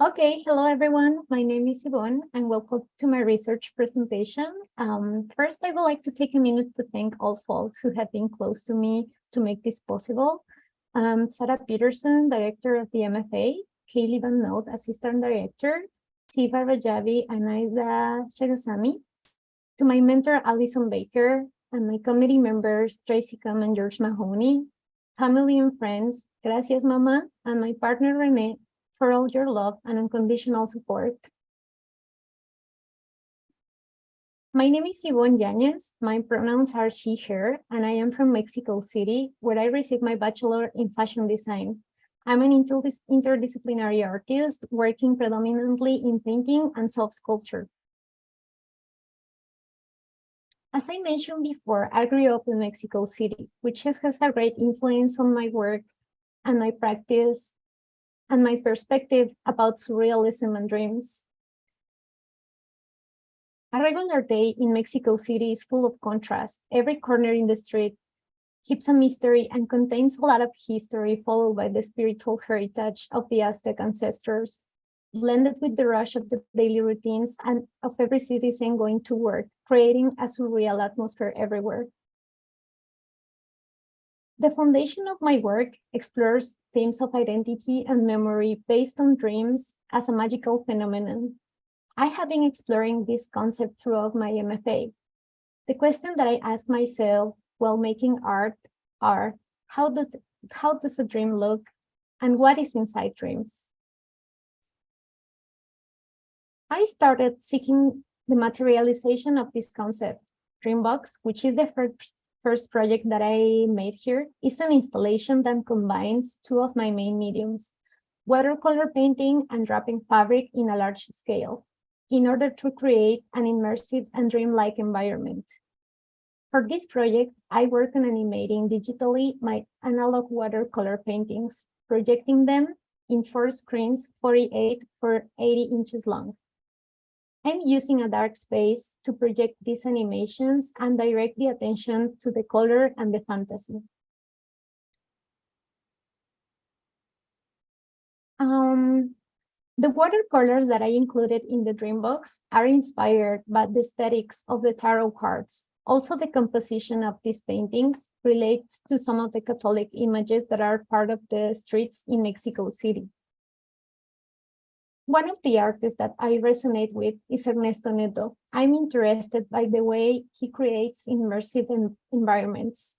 Okay, hello everyone. My name is Ivonne and welcome to my research presentation. First, I would like to take a minute to thank all folks who have been close to me to make this possible. Sarah Peterson, Director of the MFA, Kaylee Van Noot, Assistant Director, Siva Rajavi, and Aida Shagasami. To my mentor, Alison Baker, and my committee members, Tracy Kam and George Mahoney, family and friends, gracias mama, and my partner Renee, for all your love and unconditional support. My name is Ivonne Yáñez. My pronouns are she, her, and I am from Mexico City, where I received my bachelor in fashion design. I'm an interdisciplinary artist working predominantly in painting and soft sculpture. As I mentioned before, I grew up in Mexico City, which has a great influence on my work and my practice and my perspective about surrealism and dreams. A regular day in Mexico City is full of contrast. Every corner in the street keeps a mystery and contains a lot of history, followed by the spiritual heritage of the Aztec ancestors, blended with the rush of the daily routines and of every citizen going to work, creating a surreal atmosphere everywhere. The foundation of my work explores themes of identity and memory based on dreams as a magical phenomenon. I have been exploring this concept throughout my MFA. The question that I ask myself while making art are, how does a dream look and what is inside dreams? I started seeking the materialization of this concept. Dreambox, which is the first project that I made here, is an installation that combines two of my main mediums, watercolor painting and wrapping fabric in a large scale, in order to create an immersive and dreamlike environment. For this project, I work on animating digitally my analog watercolor paintings, projecting them in 4 screens, 48 for 80 inches long. I'm using a dark space to project these animations and direct the attention to the color and the fantasy. The watercolors that I included in the Dreambox are inspired by the aesthetics of the tarot cards. Also, the composition of these paintings relates to some of the Catholic images that are part of the streets in Mexico City. One of the artists that I resonate with is Ernesto Neto. I'm interested by the way he creates immersive environments.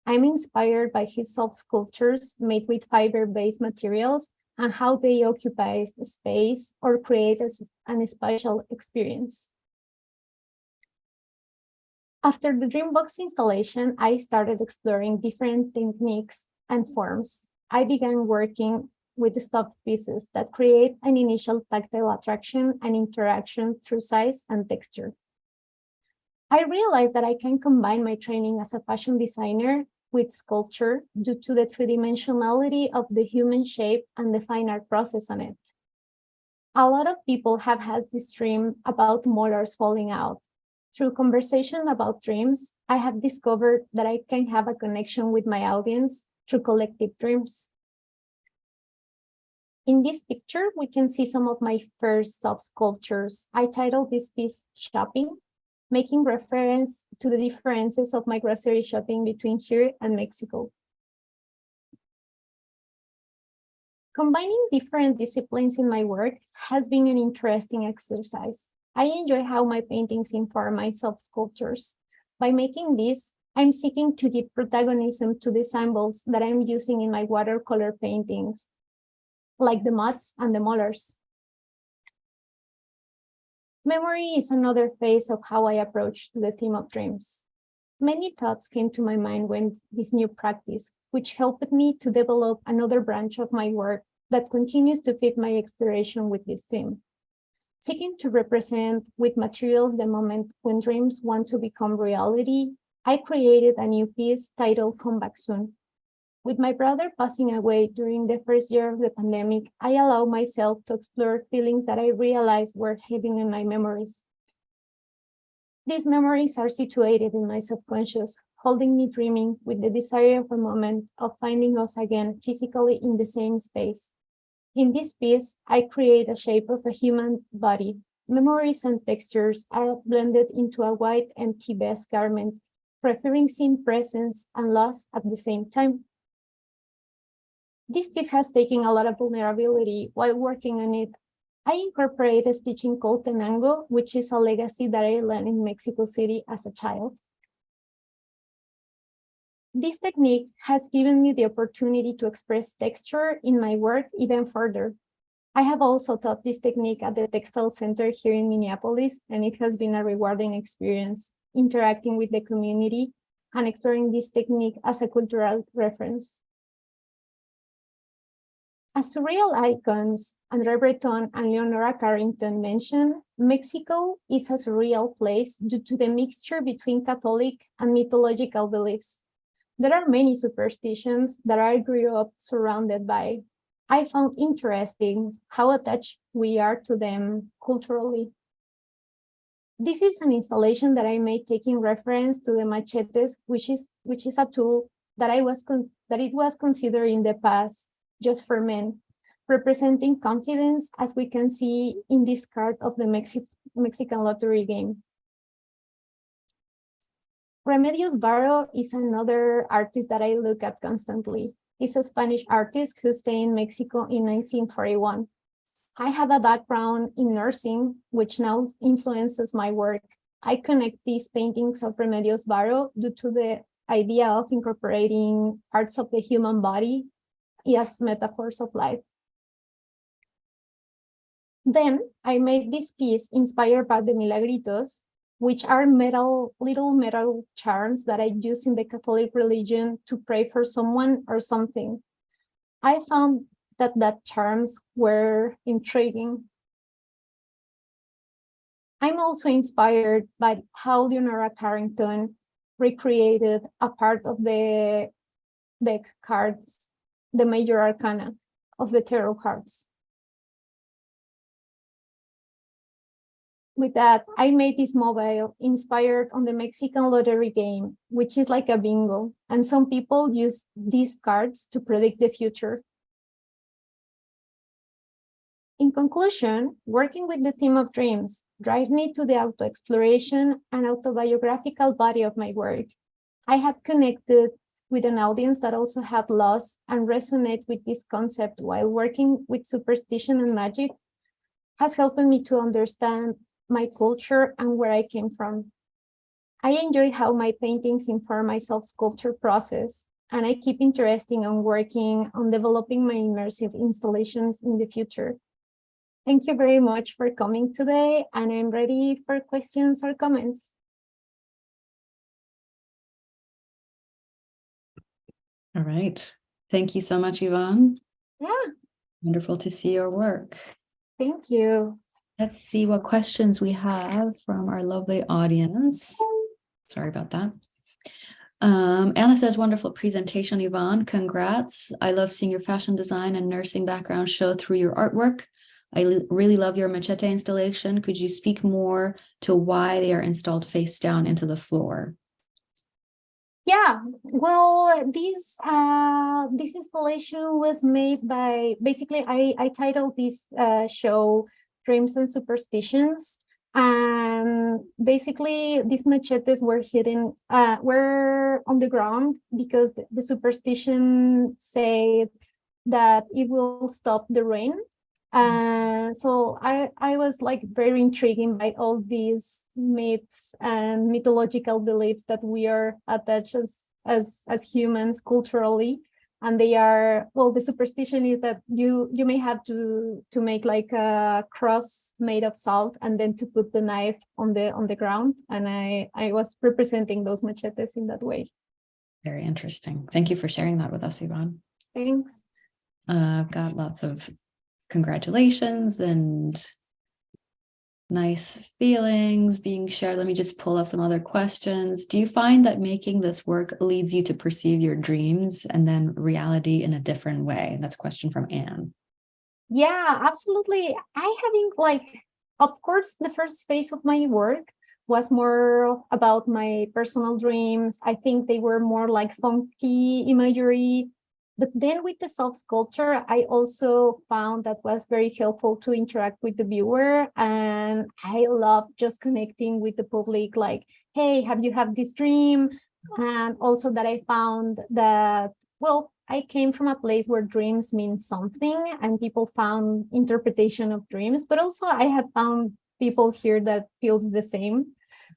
I'm inspired by his soft sculptures made with fiber-based materials and how they occupy space or create an spatial experience. After the Dreambox installation, I started exploring different techniques and forms. I began working with stuffed pieces that create an initial tactile attraction and interaction through size and texture. I realized that I can combine my training as a fashion designer with sculpture due to the three-dimensionality of the human shape and the fine art process on it. A lot of people have had this dream about molars falling out. Through conversation about dreams, I have discovered that I can have a connection with my audience through collective dreams. In this picture, we can see some of my first soft sculptures. I titled this piece Shopping, making reference to the differences of my grocery shopping between here and Mexico. Combining different disciplines in my work has been an interesting exercise. I enjoy how my paintings inform my soft sculptures. By making this, I'm seeking to give protagonism to the symbols that I'm using in my watercolor paintings, like the moths and the molars. Memory is another phase of how I approach the theme of dreams. Many thoughts came to my mind when this new practice, which helped me to develop another branch of my work that continues to fit my exploration with this theme. Seeking to represent with materials the moment when dreams want to become reality, I created a new piece titled Come Back Soon. With my brother passing away during the first year of the pandemic, I allowed myself to explore feelings that I realized were hidden in my memories. These memories are situated in my subconscious, holding me dreaming with the desire of a moment of finding us again physically in the same space. In this piece, I create a shape of a human body. Memories and textures are blended into a white, empty vest garment, referencing presence and loss at the same time. This piece has taken a lot of vulnerability while working on it. I incorporate a stitching called tenango, which is a legacy that I learned in Mexico City as a child. This technique has given me the opportunity to express texture in my work even further. I have also taught this technique at the Textile Center here in Minneapolis, and it has been a rewarding experience interacting with the community and exploring this technique as a cultural reference. As surreal icons André Breton and Leonora Carrington mentioned, Mexico is a surreal place due to the mixture between Catholic and mythological beliefs. There are many superstitions that I grew up surrounded by. I found interesting how attached we are to them culturally. This is an installation that I made taking reference to the machetes, which is a tool that it was considered in the past just for men, representing confidence, as we can see in this card of the Mexican lottery game. Remedios Varo is another artist that I look at constantly. He's a Spanish artist who stayed in Mexico in 1941. I have a background in nursing, which now influences my work. I connect these paintings of Remedios Varo due to the idea of incorporating parts of the human body as metaphors of life. Then I made this piece inspired by the Milagritos, which are little metal charms that I use in the Catholic religion to pray for someone or something. I found that charms were intriguing. I'm also inspired by how Leonora Carrington recreated a part of the deck cards, the major arcana of the tarot cards. With that, I made this mobile inspired on the Mexican lottery game, which is like a bingo, and some people use these cards to predict the future. In conclusion, working with the theme of dreams drives me to the auto-exploration and autobiographical body of my work. I have connected with an audience that also had lost and resonate with this concept while working with superstition and magic has helped me to understand my culture and where I came from. I enjoy how my paintings inform my self-sculpture process, and I keep interested on working on developing my immersive installations in the future. Thank you very much for coming today, and I'm ready for questions or comments. All right. Thank you so much, Yvonne. Yeah. Wonderful to see your work. Thank you. Let's see what questions we have from our lovely audience. Sorry about that. Anna says, wonderful presentation, Yvonne. Congrats. I love seeing your fashion design and nursing background show through your artwork. I really love your machete installation. Could you speak more to why they are installed face down into the floor? Yeah, well, this installation was made by, basically, I titled this show Dreams and Superstitions, and basically these machetes were hidden, were on the ground because the superstition said that it will stop the rain. So I was like very intrigued by all these myths and mythological beliefs that we are attached as humans culturally. And they are, well, the superstition is that you may have to make like a cross made of salt and then to put the knife on the ground. And I was representing those machetes in that way. Very interesting. Thank you for sharing that with us, Yvonne. Thanks. I've got lots of congratulations and nice feelings being shared. Let me just pull up some other questions. Do you find that making this work leads you to perceive your dreams and then reality in a different way? That's a question from Anne. Yeah, absolutely. I haven't like, of course, the first phase of my work was more about my personal dreams. I think they were more like funky imagery. But then with the soft sculpture, I also found that was very helpful to interact with the viewer. And I love just connecting with the public, like, hey, have you had this dream? And also that I found that, well, I came from a place where dreams mean something and people found interpretation of dreams, but also I have found people here that feels the same.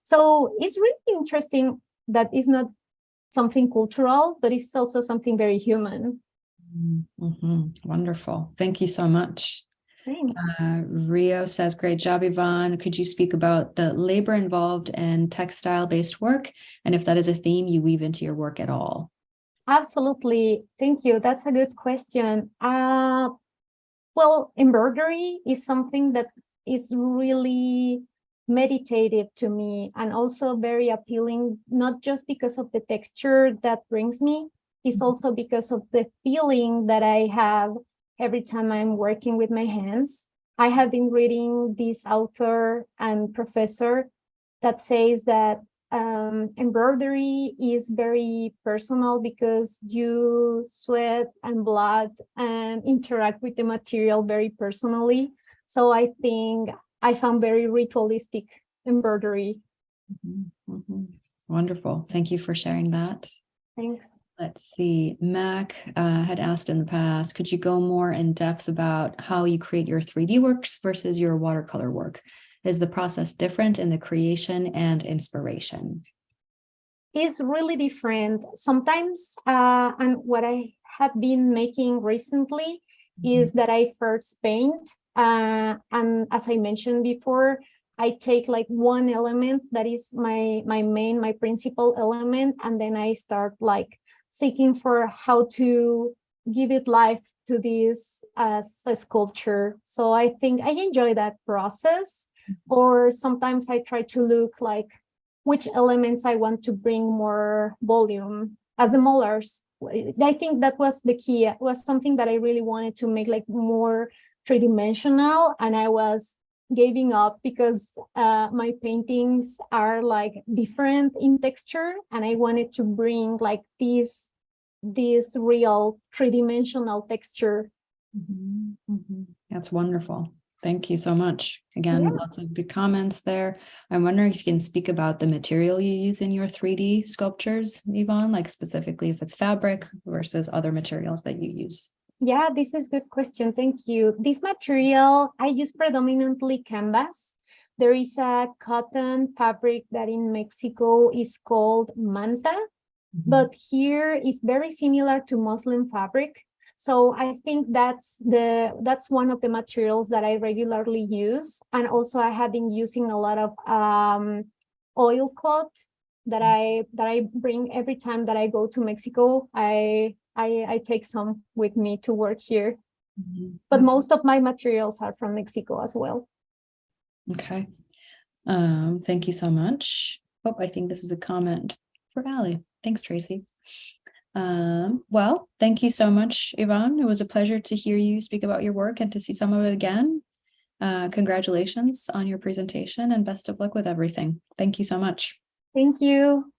So it's really interesting that it's not something cultural, but it's also something very human. Wonderful. Thank you so much. Thanks. Rio says, great job, Yvonne. Could you speak about the labor involved in textile-based work? And if that is a theme you weave into your work at all? Absolutely. Thank you. That's a good question. Well, embroidery is something that is really meditative to me and also very appealing, not just because of the texture that brings me, it's also because of the feeling that I have every time I'm working with my hands. I have been reading this author and professor that says that embroidery is very personal because you sweat and blood and interact with the material very personally. So I think I found very ritualistic embroidery. Wonderful. Thank you for sharing that. Thanks. Let's see. Mac had asked in the past, could you go more in depth about how you create your 3D works versus your watercolor work? Is the process different in the creation and inspiration? It's really different. Sometimes, and what I have been making recently is that I first paint. And as I mentioned before, I take like one element that is my principal element, and then I start like seeking for how to give it life to this as a sculpture. So I think I enjoy that process. Or sometimes I try to look like which elements I want to bring more volume as the molars. I think that was the key. It was something that I really wanted to make like more three-dimensional, and I was giving up because my paintings are like different in texture, and I wanted to bring like this real three-dimensional texture. That's wonderful. Thank you so much. Again, Yeah. lots of good comments there. I'm wondering if you can speak about the material you use in your 3D sculptures, Yvonne, like specifically if it's fabric versus other materials that you use. Yeah, this is a good question. Thank you. This material, I use predominantly canvas. There is a cotton fabric that in Mexico is called manta, but here is very similar to muslin fabric. So I think that's one of the materials that I regularly use. And also I have been using a lot of oilcloth that I bring every time that I go to Mexico. I take some with me to work here. But most of my materials are from Mexico as well. Okay. Thank you so much. Oh, I think this is a comment for Allie. Thanks, Tracy. Well, thank you so much, Yvonne. It was a pleasure to hear you speak about your work and to see some of it again. Congratulations on your presentation and best of luck with everything. Thank you so much. Thank you.